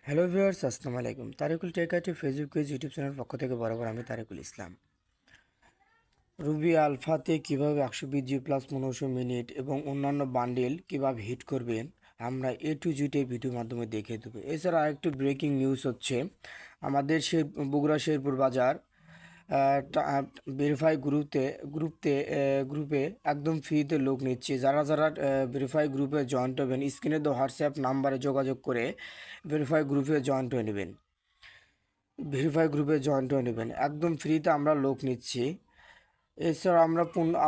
Hello viewers, আসসালামু আলাইকুম। তারিকুল টেকাটি ফেসবুক পেজ ইউটিউব চ্যানেল পক্ষ থেকে বরাবর আমি তারিকুল ইসলাম। রুবি আলফাতে কীভাবে 120 জি প্লাস 1500 মিনিট এবং অন্যান্য বান্ডেল কীভাবে হিট করবেন আমরা A to Z ভিডিওর মাধ্যমে দেখিয়ে দেবো। এছাড়া আরেকটু ব্রেকিং নিউজ হচ্ছে আমাদের বগুড়া শেরপুর বাজার ভেরিফাই গ্রুপে একদম ফ্রিতে লোক নিচ্ছে। যারা যারা ভেরিফাই গ্রুপে জয়েন্ট হবেন স্ক্রিনে তো হোয়াটসঅ্যাপ নাম্বারে যোগাযোগ করে ভেরিফাই গ্রুপে জয়েন্ট হয়ে নেবেন। একদম ফ্রিতে আমরা লোক নিচ্ছি। এছাড়া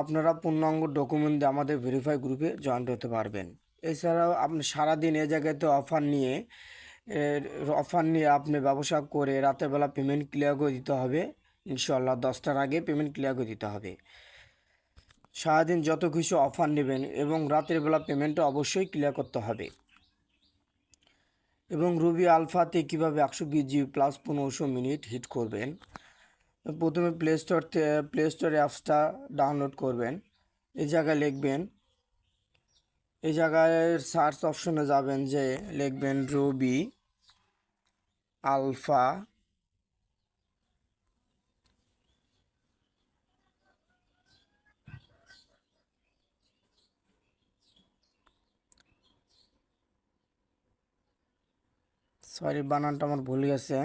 আপনারা পূর্ণাঙ্গ ডকুমেন্ট দিয়ে আমাদের ভেরিফাই গ্রুপে জয়েন্ট হতে পারবেন। এছাড়াও আপনি সারাদিন এ জায়গাতে অফার নিয়ে আপনি ব্যবসা করে রাতের বেলা পেমেন্ট ক্লিয়ার করে দিতে হবে। ইনশাল্লাহ 10টার আগে পেমেন্ট ক্লিয়ার করে দিতে হবে। সারাদিন যত কিছু অফার নেবেন এবং রাতের বেলা পেমেন্টটা অবশ্যই ক্লিয়ার করতে হবে। এবং রুবি আলফাতে কীভাবে 120 জি প্লাস 1500 মিনিট হিট করবেন, প্রথমে প্লে স্টোর অ্যাপসটা ডাউনলোড করবেন। এই জায়গায় লিখবেন, এই জায়গায় সার্চ অপশনে যাবেন, যে লিখবেন রুবি আলফা সরি বানানটা আমার ভুল গেছে,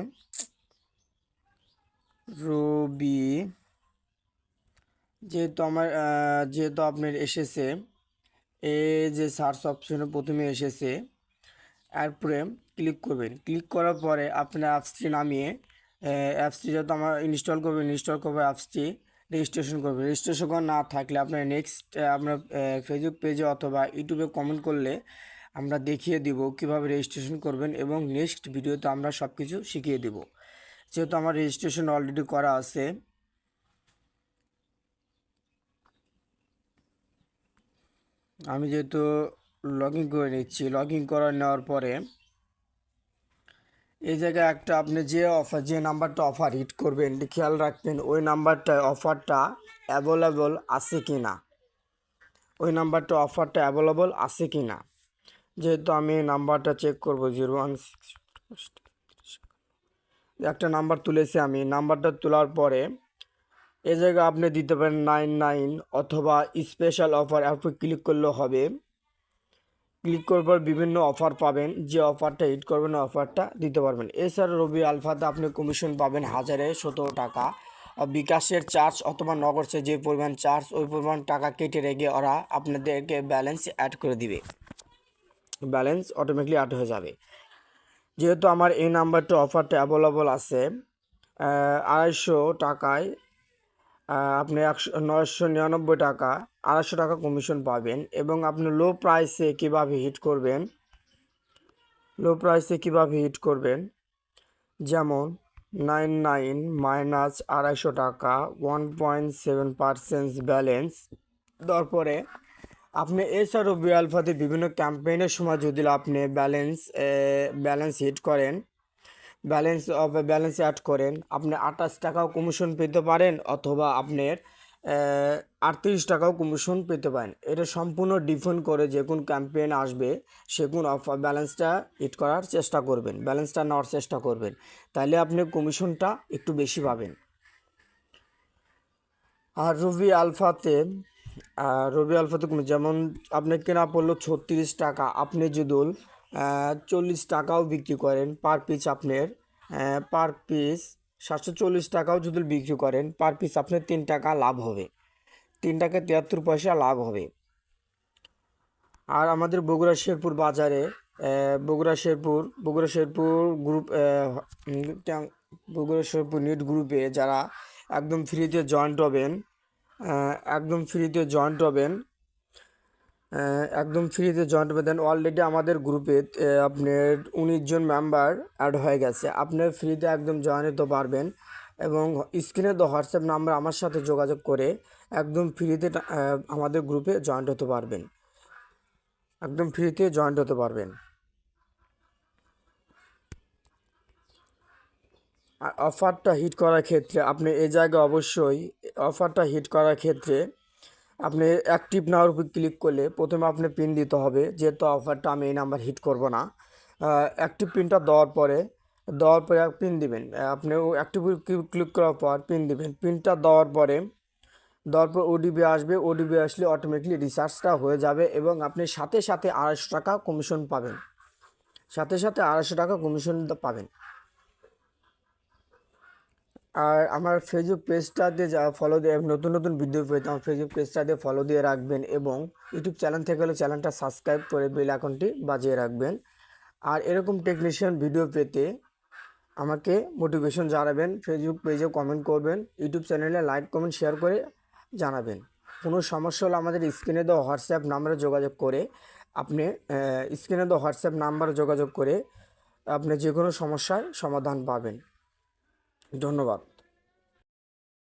রুবি যেহেতু আপনার এসেছে, এই যে সার্চ অপশনে প্রথমে এসেছে, এরপরে ক্লিক করবেন। ক্লিক করার পরে আপনার অ্যাপসটি নামিয়ে অ্যাপসটি যত আমার ইনস্টল করবে অ্যাপসটি রেজিস্ট্রেশন করা না থাকলে আপনার আপনার ফেসবুক পেজে অথবা ইউটিউবে কমেন্ট করলে আমরা দেখিয়ে দিব কিভাবে রেজিস্ট্রেশন করবেন এবং নেক্সট ভিডিওতে আমরা সব কিছু শিখিয়ে দেব। যেহেতু আমার রেজিস্ট্রেশন অলরেডি করা আছে, আমি যেহেতু লগ ইন করে নিচ্ছি। লগ ইন করে নেওয়ার পরে এই জায়গায় একটা আপনি যে নাম্বারটা অফার হিট করবেন খেয়াল রাখবেন ওই অফারটা অ্যাভেলেবল আছে কি না, যেহেতু আমি নাম্বারটা চেক করব 016, একটা নাম্বার তুলেছি। আমি নাম্বারটা তোলার পরে এই জায়গায় আপনি দিতে পারেন 99 অথবা স্পেশাল অফার, অ্যাপে ক্লিক করলেও হবে। ক্লিক করার পর বিভিন্ন অফার পাবেন, যে অফারটা হিট করবেন অফারটা দিতে পারবেন। এছাড়া রবি আলফাতে আপনি কমিশন পাবেন 1017 টাকা। বিকাশের চার্জ অথবা নগদে যে পরিমাণ চার্জ ওই পরিমাণ টাকা কেটে রেখে ওরা আপনাদেরকে ব্যালেন্স অ্যাড করে দিবে, ব্যালেন্স অটোমেটিকলি অ্যাড হয়ে যাবে। যেহেতু আমার এই অফারটা অ্যাভেলেবল আছে 250 টাকায়, আপনি 999 টাকা 250 টাকা কমিশন পাবেন। এবং আপনি লো প্রাইসে কীভাবে হিট করবেন, যেমন 99 মাইনাস 250 টাকা 1.7% ব্যালেন্স। তারপরে আপনি এছাড়াও রবি আলফাতে বিভিন্ন ক্যাম্পেইনের সময় যদি আপনি ব্যালেন্স হিট করেন, ব্যালেন্স অ্যাড করেন, আপনি 28 টাকাও কমিশন পেতে পারেন অথবা আপনার 38 টাকাও কমিশন পেতে পারেন। এটা সম্পূর্ণ ডিপেন্ড করে যে কোন ক্যাম্পেইন আসবে সে কোন ব্যালেন্সটা হিট করার চেষ্টা করবেন, ব্যালেন্সটা নেওয়ার চেষ্টা করবেন, তাহলে আপনি কমিশনটা একটু বেশি পাবেন। আর রবি আলফাতে যেমন আপনার কেনা পড়লো 36 টাকা, আপনি যদি 40 টাকাও বিক্রি করেন পার পিস, আপনার পার পিস 740 টাকাও যদি বিক্রি করেন পার পিস আপনার 3 টাকা লাভ হবে, 3 টাকা 73 পয়সা লাভ হবে। আর আমাদের বগুড়া শেরপুর বাজারে বগুড়া শেরপুর গ্রুপ বগুড়া শেরপুর নিট গ্রুপে যারা একদম ফ্রিতে জয়েন্ট হবেন, দেন অলরেডি আমাদের গ্রুপে আপনার 19 জন মেম্বার অ্যাড হয়ে গেছে। আপনার ফ্রিতে একদম জয়েন হতে পারবেন এবং স্ক্রিনে তো হোয়াটসঅ্যাপ নাম্বার আমার সাথে যোগাযোগ করে একদম ফ্রিতে আমাদের গ্রুপে জয়েন্ট হতে পারবেন, আর অফারটা হিট করার ক্ষেত্রে আপনি এই জায়গায় অবশ্যই আপনি অ্যাক্টিভ নাওয়ার উপর ক্লিক করলে প্রথমে আপনি পিন দিতে হবে, যেহেতু অফারটা আমি এই নাম্বার হিট করব না। অ্যাক্টিভ পিনটা দেওয়ার পরে পিন দিবেন। আপনি অ্যাক্টিভ ক্লিক করার পর পিন দিবেন। পিনটা দেওয়ার পর ওডিবি আসবে। ওডিবি আসলে অটোমেটিকলি রিচার্জটা হয়ে যাবে এবং আপনি সাথে সাথে 250 টাকা কমিশন পাবেন। সাথে সাথে 250 টাকা কমিশন পাবেন। আর আমার ফেসবুক পেজটা দিয়ে যা ফলো দিয়ে নতুন নতুন ভিডিও পেতে আমার ফেসবুক পেজটা দিয়ে ফলো দিয়ে রাখবেন এবং ইউটিউব চ্যানেল থেকে হলে চ্যানেলটা সাবস্ক্রাইব করে বেল আইকনটি বাজিয়ে রাখবেন। আর এরকম টেকনিশিয়ান ভিডিও পেতে আমাকে মোটিভেশন জানাবেন, ফেসবুক পেজে কমেন্ট করবেন, ইউটিউব চ্যানেলে লাইক কমেন্ট শেয়ার করে জানাবেন। কোনো সমস্যা হলে আমাদের স্ক্রিনে দেওয়া হোয়াটসঅ্যাপ নাম্বারে যোগাযোগ করে আপনি যে কোনো সমস্যার সমাধান পাবেন। ধন্যবাদ।